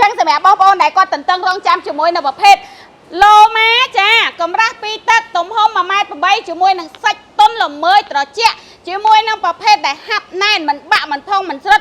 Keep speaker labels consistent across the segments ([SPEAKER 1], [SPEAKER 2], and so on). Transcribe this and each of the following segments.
[SPEAKER 1] ចឹងសម្រាប់បងប្អូនដែលគាត់តន្ទឹងរង់ចាំជាមួយនៅប្រភេទឡូម៉ាចាកម្រាស់2ទឹកទំហំ1.8 ម៉ែត្រជាមួយនឹងសាច់ទន់ល្មើយត្រជាក់ជាមួយនឹងប្រភេទដែលហាប់ណែនមិនបាក់មិនផុងមិនស្រិត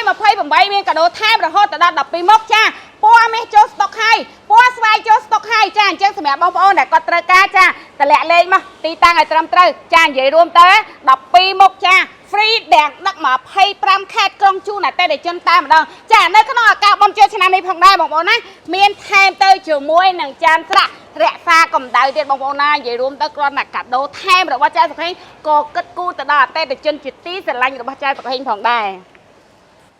[SPEAKER 1] 128មានកាដូថែមរហូតដល់12មុខចាពណ៌មាសចូលស្តុកហើយពណ៌ស្វាយចូលស្តុកហើយចាអញ្ចឹងសម្រាប់បងប្អូនដែលគាត់ត្រូវការចាតម្លាក់លេខមកទីតាំងឲ្យត្រឹមត្រូវចានិយាយរួមទៅ12មុខចា free ដែលដឹក25ខេត្តក្រុងជូនអតិថិជនតែម្ដងចានៅក្នុងឱកាសបុណ្យចូលឆ្នាំនេះផងដែរបងប្អូនណាមានថែមទៅជាមួយនឹងចានស្រាក់រក្សាកម្ដៅទៀតបងប្អូនណានិយាយរួមទៅគ្រាន់តែកាដូថែមរបស់ចៅសុខេងក៏គិតគូរទៅដល់អតិថិជនជាទីស្រឡាញ់របស់ចៅសុខេងផងដែរ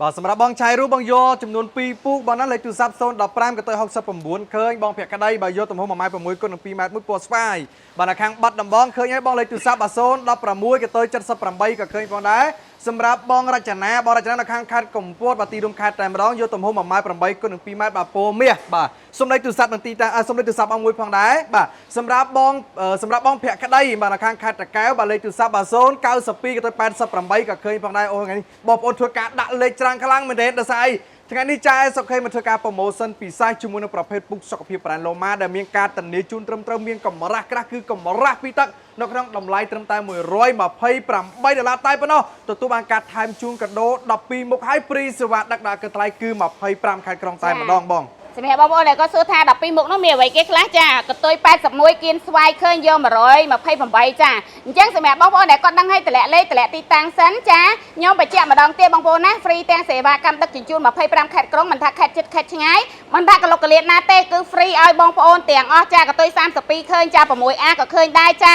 [SPEAKER 2] បាទសម្រាប់បងឆៃរូបងយកចំនួន2ពូកបងណាលេខទូរស័ព្ទ015កតុយ69ឃើញបងភក្តីបើយកទំហំ1.6 ម៉ែត្រគុណនឹង2ម៉ែត្រមួយពណ៌ស្វាយបាទនៅខាងបាត់ដំបងឃើញហើយបងលេខទូរស័ព្ទ016កតុយ78ក៏ឃើញផងដែរសម្រាប់បងរចនានៅខាងខេត្តកំពតបាទទីរួមខេត្តតែម្ដងយកទំហំ1.8 ម៉ែត្រគុណនឹង2ម៉ែត្របាទពណ៌មាសបាទសូមលេខទូរស័ព្ទនឹងទីតាំងសូមលេខទូរស័ព្ទអង្គមួយផងដែរបាទសម្រាប់បងភក្តីបាទនៅខាងខេត្តតាកែវបាទលេខទូរស័ព្ទបាទ092កតុយ88ក៏ឃើញផងដែរអូថ្ងៃនេះបងប្អូនធ្វើការដាក់លេខច្រើនខ្លាំងមែនទេដល់ស្អីថ្ងៃនេះចាយសុខេងមកធ្វើការប្រម៉ូសិនពិសេសជាមួយនឹងប្រភេទពុកសុខភាពប្រាណឡូម៉ាដែលមានការធានាជូនត្រឹមត្រូវមានកម្រាស់ក្រាស់គឺកម្រាស់ពីទឹកនៅក្នុងតម្លៃត្រឹមតែ$128តែប៉ុណ្ណោះទទួលបានការថែមជូនកាដូ12មុខហើយព្រីសេវាដឹកដល់កន្លែងគឺ25ខែក្រុងតែម្ដងបង
[SPEAKER 1] សម្រាប់បងប្អូនដែលគាត់សួរថា12មុខនោះមានអ្វីគេខ្លះចាកតុយ81គៀនស្វាយឃើញយក128ចាអញ្ចឹងសម្រាប់បងប្អូនដែលគាត់ដឹងឲ្យតម្លាក់លេខតម្លាក់ទីតាំងសិនចាខ្ញុំបញ្ជាក់ម្ដងទៀតបងប្អូនណាហ្វ្រីទាំងសេវាកម្មដឹកជញ្ជូន25ខេត្តក្រុងមិនថាខេត្តជិតខេត្តឆ្ងាយមិនថាកលុកកលៀតណាទេគឺហ្វ្រីឲ្យបងប្អូនទាំងអស់ចាកតុយ32ឃើញចា 6A ក៏ឃើញដែរចា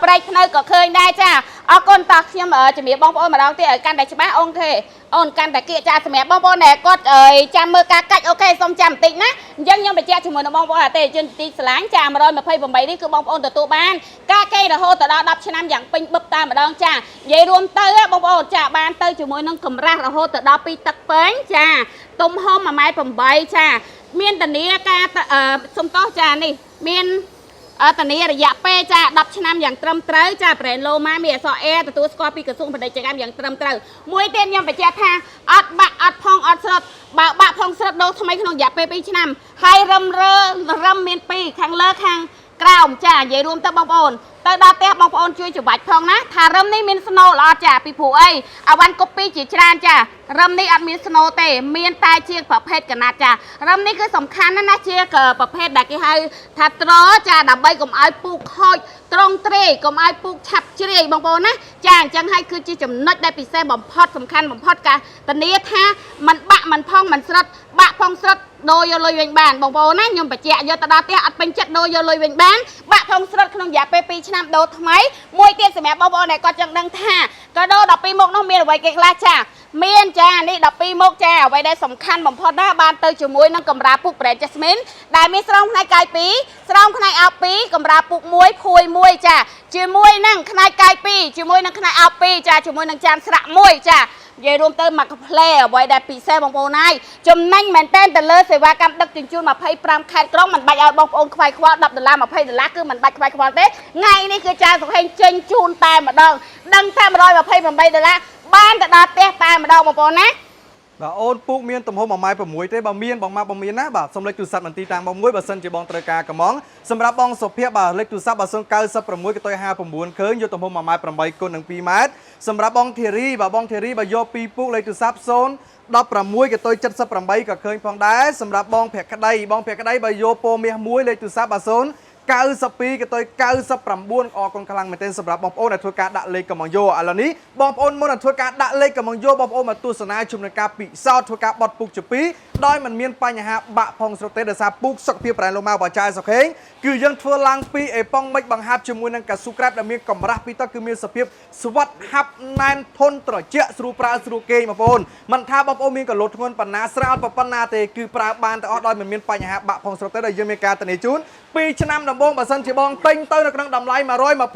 [SPEAKER 1] ប្រែកភ្នៅក៏ឃើញដែរចាអរគុណតោះខ្ញុំជំរាបបងប្អូនម្ដងទៀតឲ្យកាន់តែច្បាស់អូនកាន់តែគៀកចាសម្រាប់បងប្អូនដែលគាត់ចាំមើលការកាច់អូខេសូមចាំបន្តិចណាអញ្ចឹងខ្ញុំបញ្ជាក់ជាមួយនឹងបងប្អូនអតិថិជនទីស្រឡាញ់ចា128នេះគឺបងប្អូនទទួលបានការកេររហូតដល់10ឆ្នាំយ៉ាងពេញបឹបតែម្ដងចានិយាយរួមទៅបងប្អូនចាបានទៅជាមួយនឹងកម្រាស់រហូតដល់2ទឹកពេញចាទំហំ1.8 ម៉ែត្រចាមានធានាការសុំតោះចានេះមានធានារយៈពេលចា10ឆ្នាំយ៉ាងត្រឹមត្រូវចាប្រេនឡូម៉ាមានអក្សរ A ទទួលស្គាល់ពីក្រសួងពាណិជ្ជកម្មយ៉ាងត្រឹមត្រូវមួយទៀតខ្ញុំបញ្ជាក់ថាអត់បាក់អត់ផងអត់ស្រុតបើបាក់ផងស្រុតដូរថ្មីក្នុងរយៈពេល2ឆ្នាំហើយរឹមមាន2ខាងលើខាងក្រោមចានិយាយរួមទៅបងប្អូនទៅដល់ផ្ទះបងប្អូនជួយច្របាច់ផងណាថារឹមនេះមានស្នូលអត់ចាពីព្រោះអីអាវ៉ាន់កូពីជាច្រើនចារឹមនេះអត់មានស្នូលទេមានតែជាប្រភេទកណាត់ចារឹមនេះគឺសំខាន់ណាស់ជាប្រភេទដែលគេហៅថាត្រចាដើម្បីកុំឲ្យពូកខូចត្រង់ត្រេកុំឲ្យពូកឆាប់ជ្រាយបងប្អូនណាចាអញ្ចឹងហើយគឺជាចំណុចដែលពិសេសបំផុតសំខាន់បំផុតការធានាថាมันបាក់มันផងมันស្រិតបាក់ផងស្រិតដូរយកលុយវិញបានបងប្អូនណាខ្ញុំបញ្ជាក់យកទៅដល់ផ្ទះអត់ពេញចិត្តដូរយកលុយវិញបានបាក់ផងស្រិតក្នុងរយៈពេល2ឆ្នាំដូរថ្មីមួយទៀតសម្រាប់បងប្អូនដែលគាត់ចង់ដឹងថាកាដូ12មុខនោះមានអ្វីគេខ្លះចាមានចានេះ12មុខចាអ្វីដែលសំខាន់បំផុតណាបានទៅជាមួយនឹងកម្រាលពុកប្រេត Jasmine ដែលមានស្រោមផ្នែកកាយ2ស្រោមផ្នែកអោប2កម្រាលពុក1ភួយ1ចាជាមួយនឹងផ្នែកកាយ2ជាមួយនឹងផ្នែកអោប2ចាជាមួយនឹងចានស្រាក់1ចានិយាយរួមទៅមកកាផ្លេអ្វីដែលពិសេសបងប្អូនហើយចំណេញមែនតើទៅលើសេវាកម្មដឹកជញ្ជូន25ខេត្តក្រុងមិនបាច់ឲ្យបងប្អូនខ្វាយខ្វល់$10 $20គឺមិនបាច់ខ្វាយខ្វល់ទេថ្ងៃនេះគឺចាសុខេងចេញជូនតែម្ដងដឹងតែ$128បានទៅដល់ផ្ទះតែម្ដងបងប្អូនណា
[SPEAKER 2] បាទអូនពូកមានទំហំ1.6 ម៉ែត្រទេបើមានបងមកមានណាបាទសូមលេខទូរស័ព្ទបន្ទីតាំងបងមួយបើសិនជាបងត្រូវការកំងសម្រាប់បងសុភ័ក្របាទលេខទូរស័ព្ទ096កតុយ59ឃើញយកទំហំ1.8 ម៉ែត្រគុណនឹង2ម៉ែត្រសម្រាប់បងធីរីបាទបងធីរីបើយក2ពូកលេខទូរស័ព្ទ016កតុយ78ក៏ឃើញផងដែរសម្រាប់បងភក្តីបើយកពណ៌មាសមួយលេខទូរស័ព្ទបាទ92កតុយ99អរគុណខ្លាំងមែនទែនសម្រាប់បងប្អូនដែលធ្វើការដាក់លេខកំងយោឥឡូវនេះបងប្អូនមុននឹងធ្វើការដាក់លេខកំងយោបងប្អូនមកទស្សនាជំនួយការពិសោធន៍ធ្វើការបត់ពុកជា2ដោយមិនមានបញ្ហាបាក់ផងស្រុតទេដោយសារពុកសុខភាពប្រែឡូម៉ារបស់ចាយសុខេងគឺយើងធ្វើឡើងពីអេប៉ុងមិចបង្ហាប់ជាមួយនឹងកៅស៊ូក្រាបដែលមានកម្រាស់ពីទឹកគឺមានសភាពស្វិតហាប់ណែនធន់ត្រជាក់ស្រួលប្រើស្រួលគេងបងប្អូនមិនថាបងប្អូនមានកលុតធ្ងន់ប៉ុណ្ណាស្រាលប៉ុណ្ណាទេគឺប្រើបានទាំងអស់ដោយមិនមានបញ្ហាបាក់ផងស្រុតទេដែលយើងមានការធានាជូន2ឆ្នាំដំបូងបើសិនជាបងទិញទៅនៅក្នុងតម្លៃ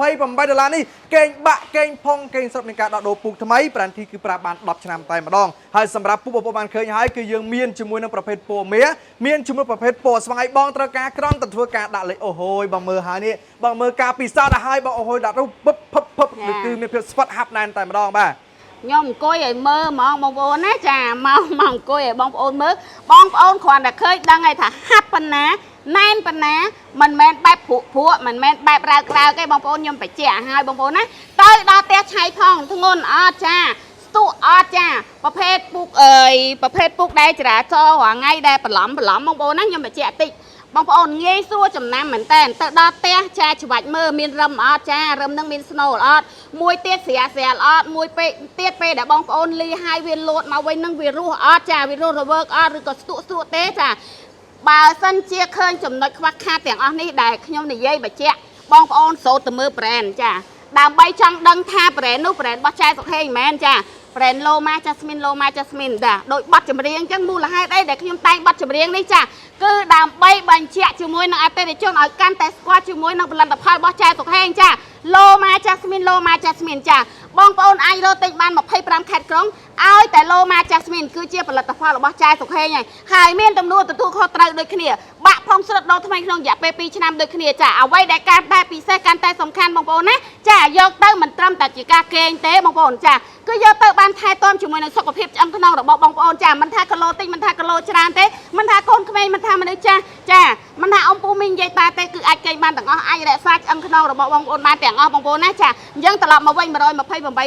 [SPEAKER 2] $128នេះកេងបាក់កេងផុងកេងស្រុតនៃការដកដូរពូកថ្មីប្រាំងទីគឺប្រើបាន10ឆ្នាំតែម្ដងហើយសម្រាប់ពូកបងប្អូនបានឃើញហើយគឺយើងមានជាមួយនឹងប្រភេទពណ៌មាសមានជាមួយប្រភេទពណ៌ស្វាយបងត្រូវការក្រំទៅធ្វើការដាក់លេខអូហូយបងមើលហើយនេះបងមើលការពិសោធន៍ឲ្យបងអូហូយដាក់ទៅពឹបគឺមានភាពស្វិតហាប់ណែនតែម្ដងបាទ
[SPEAKER 1] nhom coi ấy mơ mong bông bồn á chà mong coi ấy bông bồn mơ bông bồn còn là khơi đang ngày thả hấp phần ná nan phần ná mình men bẹp phụ mình men bẹp rau cái bông bồn nhom phải chẻ hai bông bồn á tới đó té cháy phong thằng ngôn cha tụ chaประเภทปุกประเภทปุกได้จะchoว่าไงได้ปลอมบางโบนะยังแบบแจกติบางคนเงี้ยสู้จำนำเหมือนแต่แต่ดอเตะแชร์ฉบับมือมีรำจ้ารำนั่งมีสโนว์มวยเตี้ยเสียมวยเปเตี้ยเปแต่บางคนลีไฮเวียนโหลดมาไว้นั่งวีรูจ้าวีรูระเบิกหรือก็สู้เตะจ้าบ่าวสั้นเชียร์เคยจำนวนควักค่าแต่งนี่ได้ขยมในเย่แบบแจกบางคนโซตมือแบรนด์จ้าดามใบจังดังท่าแบรนด์นู้แบรนด์บัชชัยสุขเฮงแมนจ้าแบรนด์โลมาจัสมินจ้ะโดยบัตรจำเรียงจังมูลให้ได้เด็กขยมไตบัตรจำเรียงนี่จ้ะคือดามใบบัญชีช่วยมวยนางไอเต้ในช่วงเอาการแต่สควอตช่วยมวยนางบลันตะพายบัชชัยสุขเฮงจ้ะโลมาจัสมินจ้ะบองปอนไอโรติบ้านมาให้ปรามแคดกรงเอาแต่โลมาจัสมินคือเจี๊ยบลันตะพายบัชชัยสุขเฮงไงหายเมียนตำรวจตัวเขาตรัยโดยขณีบะพองสดโดทำไมขนมอยากไปปีชนามโดยขณีจ้ะเอาไว้ได้การได้ปีเสการแต่สำคัญบองปอนนะจ้ะยกเต้ามันตรำแต่จีกาเกงเต้บองปอนจ้ะก็ยกเต้าบ้านไทยต้มช่วยในสุขภาพจำขนมดอกบองปอนจ้ะมันทากะโลติมันทากะโลชรานเต้มันทาคนขมิ้นมันทามันเลยจ้ะมันทาองปูมิงใหญ่ตาเต้คือไอเกยบ้านต่างไอแหละซาจำขนมดอกบองปอนบ้านแต่งบองปอนนะจ้ะยังตลอดมาวิ่งมาโดยมาให้บองใบ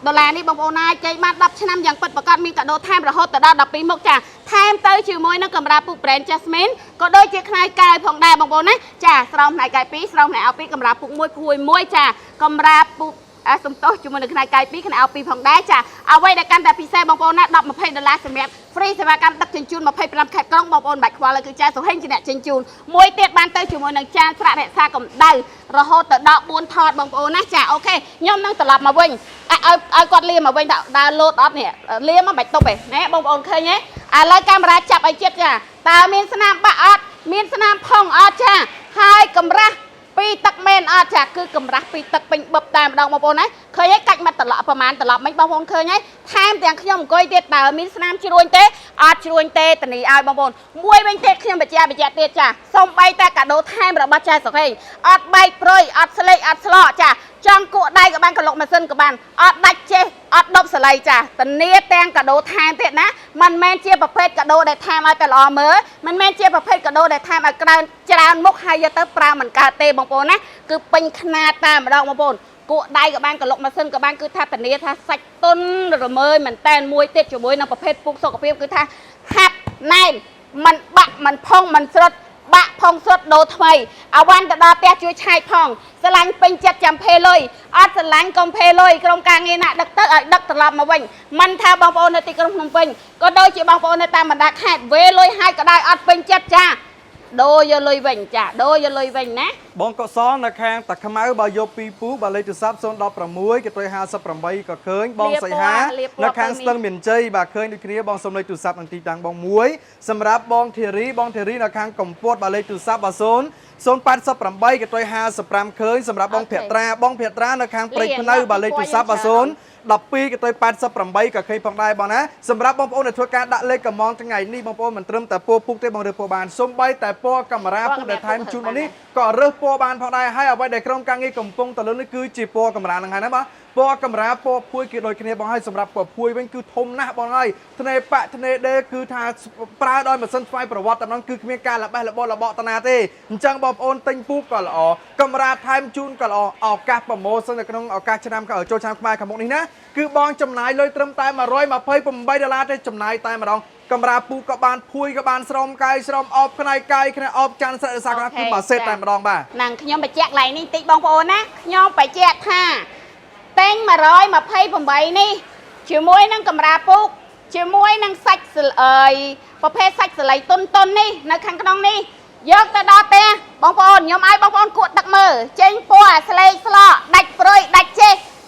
[SPEAKER 1] ดอลลาร์นี่บางโอนายใจมาดับชนะอย่างเปิดประกาศมีกระโดดแทมระหดแต่ดับปีมกจ้ะแทมเตยชิวมวยนักกำราปุกแบรนด์จัสมินก็โดยเจ้าขนายกายผ่องได้บางโอนะจ้ะสรองนายกายปีสรองนายเอาปีกำราปุกมวยพุยมวยจ้ะกำราปุกสมโตชิวมวยนักขนายกายปีขนายเอาปีผ่องได้จ้ะเอาไว้ในการแต่พิเศษบางโอนะดับมาให้ดอลลาร์สมัยฟรีสมัยการดับจินจูนมาให้ปรำแขกกล้องบางโอนบัตรควาเลยคือจ้าสุเฮงจีเนจินจูนมวยเตี้ยบ้านเตยชิวมวยนักจ้าพระเนตรซากำได้ระหดแต่ดอกบุญทอดบางโอนะจ้ะโอเคย่อมนั่งตลับมาวิ่งเอากอดเลียมาเว้นดาวโลดออฟเนี่ยเลียมาแบบตบไปเนี่ยบางคนเคยเนี่ยรายการมาจับไอเจ็บจ้ะตามีสนามปะออดมีสนามพองออดจ้ะให้กำรักปีตักเมนออดจ้ะคือกำรักปีตักเป็นบบตามดอกบางคนนะเคยให้กัดมาตลอดประมาณตลอดไม่บางคนเคยเนี่ยแทมแต่ขยมก้อยเด็ดตามีสนามชิรวนเตะออดชิรวนเตะแต่นี่เอาบางคนมวยเป็นเตะขยมแบบเตะจ้ะส่งไปแต่กระโดดแทมระบาดใจสักทีออดใบโปรยออดสเลออดสลอจ้ะจังกูได้กับบ้านกระโหลกมาเส้นกับบ้านอดดักเจอดดบสไลจ้ะแต่เนี้ยแตงกระโดดแทนเตะนะมันแม่เจี๊ยบประเภทกระโดดได้แทนมาแต่รอเมื่อมันแม่เจี๊ยบประเภทกระโดดได้แทนมากระจานมุกไฮยาเตอร์ปลาเหมือนกาเตบางโปนะคือเป็นขนาดตามเราบางโปนกูได้กับบ้านกระโหลกมาเส้นกับบ้านคือท่าแต่เนี้ยท่าสักต้นระเมยเหมือนแตนมวยเตะจุบมวยนางประเภทปุกสกปรกคือท่าฮับนายมันบะมันพองมันสดบะพองสดโดทำไมเอาวันแต่ดาเตะช่วยชายพองสลังเป็นจัดจำเพลยอดสลังกองเพลยกรมการเงินดักเตอร์ดักตลาดมาวิ่งมันทาบางโอนในตีกรมพนมเป็นก็โดยจีบางโอนในตามมันดักแฮดเวลอยให้ก็ได้อดเป็นจัดจ้าโดยอย่าเลยวิ่งจ้าโดยอย่าเลยวิ่งนะ
[SPEAKER 2] บองก็ซ้อนนะแข่งตักขมายบายปีปูบาเลยจุดซับโซนดอกประมวยกับตัว50 ก็เคยบองใส่ฮะนะแข่งสตังเหม็นใจบาเคยในคดีบองสมเลยจุดซับอันตีตังบองมวยสำหรับบองเทรีนะแข่งกลมปวดบาเลยจุดซับบาโซน80 กับตัว50 เคยสำหรับบองเพียตรานะแข่งปริพนัยบาเลยจุดซับบาโซนดับปีกับตัว80 ก็เคยพังได้บองนะสำหรับบองโอนในทัวร์การดักเล็กกับมองทั้งไงนี่บองโอนมันเติมแต่ปัวปุกเตบองเรือปัวบานส้มใบแต่ปัวกำราปุกแต่ไทม์จูนวันนี้ก็เรือปัวบานพังได้ให้เอาไว้ในกรมการเงินกำปงแต่เรื่องนี้คือจีปัวกำราหนังไงนะบ้าปัวกำราปัวพุยกิโดยคะแนนบองให้สำหรับปัวพุยเป็นคือทมนะบองให้ทนายปะทนายเดคือทางปลาดอยมาเส้นไฟประวัติแต่นั้นคือมีการละใบละบอละบอตนาเต้จังบองโอนติงปุ๊บก็ละกำราไทม์จูนก็ละออกการประโมชั่นในกระนองออกการชนะก็โจชามขมายขมกนี้นะคือบองจำหน่ายเลยเติมตายมามาเพย์ผมใบดาราได้จำหน่ายตายมาดองกำราปูกับบานพุยกับบานสรมไก่สรมออบขนายไก่ขนายออบจันทร์สักการคือมาเซตตายมาดองบ้าน
[SPEAKER 1] างขยมไปแจกไหลนี่ติ๊กบองโอนะขยมไปแจกค่ะเต็งมามาเพย์ผมใบนี่ชิวมวยนั่งกำราปูชิวมวยนั่งสักประเภทสักสไลต้นนี่ในข้างกระดองนี่ยกแต่ดอเตะบองโอนยมไอ้บองโอนกดตักมือเจงปัวสไลสลอดักโปรยดักเจ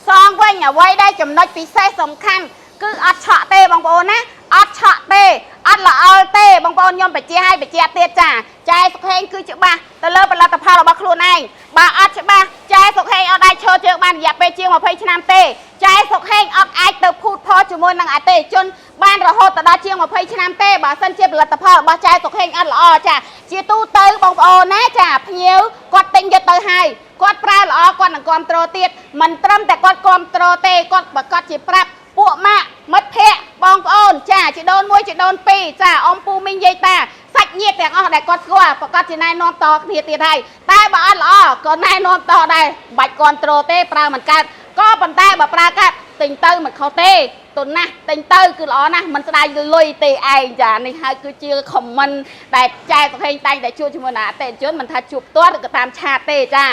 [SPEAKER 1] ซองไว้อย่าไว้ได้จำนวนพิเศษสำคัญคืออัดเฉาะเตะบางโอนนะอัดเฉาะเตะอัดละเอาเตะบางโอนยอมไปเจี๊ยให้ไปเจี๊ยเตี้ยจ้าใจสุขเฮงคือจุบ้าแต่เลิกเป็นรัตภาเราบักครูนายบาอัดจุบ้าใจสุขเฮงเอาได้โชว์เจือมันอย่าไปเจียงมาเพย์ชนามเตะใจสุขเฮงเอาไอเตอพูดพอจุมวยนางไอเตะจนบ้านเราโหดแต่ได้เจียงมาเพย์ชนามเตะบาสันเจี๊ยเป็นรัตภาบาใจสุขเฮงอัดละอจ้าเจียตู้เตยบางโอนนะจ้าเพียวกดติงจะเตยให้กดปลาละอกดหนังกอมโตรเตียมันตรมแต่กดกอมโตรเตกดบกดจีปรับปู ពួកម៉ាក់មិត្តភ័ក្តិបងប្អូនចាជីដូនមួយជីដូនពីរចាអ៊ំពូមីងយាយតាសាច់ញាតិទាំងអស់ដែលគាត់ស្គាល់ប្រកាសជាណែនាំតគ្នាទៀតហើយតែបើអត់ល្អក៏ណែនាំតដែរបាច់គ្រប់ត្រូលទេប្រើមិនកើតក៏ប៉ុន្តែបើប្រើកាត់ទិញទៅមិនខុសទេទុនណាស់ទិញទៅគឺល្អណាស់មិនស្ដាយលុយទេឯងចានេះហើយគឺជា comment ដែលចែកប្រហែលតែងតែជួបជាមួយនឹងអតិថិជនមិនថាជួបផ្ទាល់ឬក៏តាមឆាតទេចា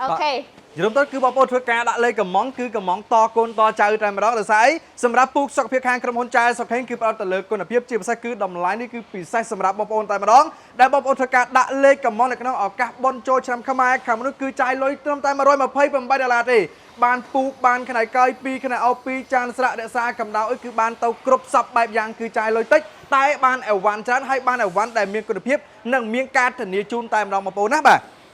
[SPEAKER 1] អូខេ
[SPEAKER 2] យល់ទៅគឺបងប្អូនធ្វើការដាក់លេខកំងគឺកំងតកូនតចៅតែម្ដងដោយសារអីសម្រាប់ពូកសុខភាពខាងក្រុមហ៊ុនចែសុខេងគឺផ្ដោតទៅលើគុណភាពជាពិសេសគឺតម្លៃនេះគឺពិសេសសម្រាប់បងប្អូនតែម្ដងដែលបងប្អូនធ្វើការដាក់លេខកំងនៅក្នុងឱកាសបុណ្យចូលឆ្នាំខ្មែរខាងមនុស្សគឺចាយលុយត្រឹមតែ$128ទេបានពូកបានខ្នែកកាយ2ខ្នែកអោ2ចានស្រាក់រក្សាកម្ដៅអីគឺបានទៅគ្រប់សពបែបយ៉ាងគឺចាយលុយតិចតែបានអីវ៉ាន់ច្រើនហើយបានអីវ៉ាន់ដែលមានគុណភាពនិងមានការធានាជូនតែម្ដងបងប្អូនណាបាទ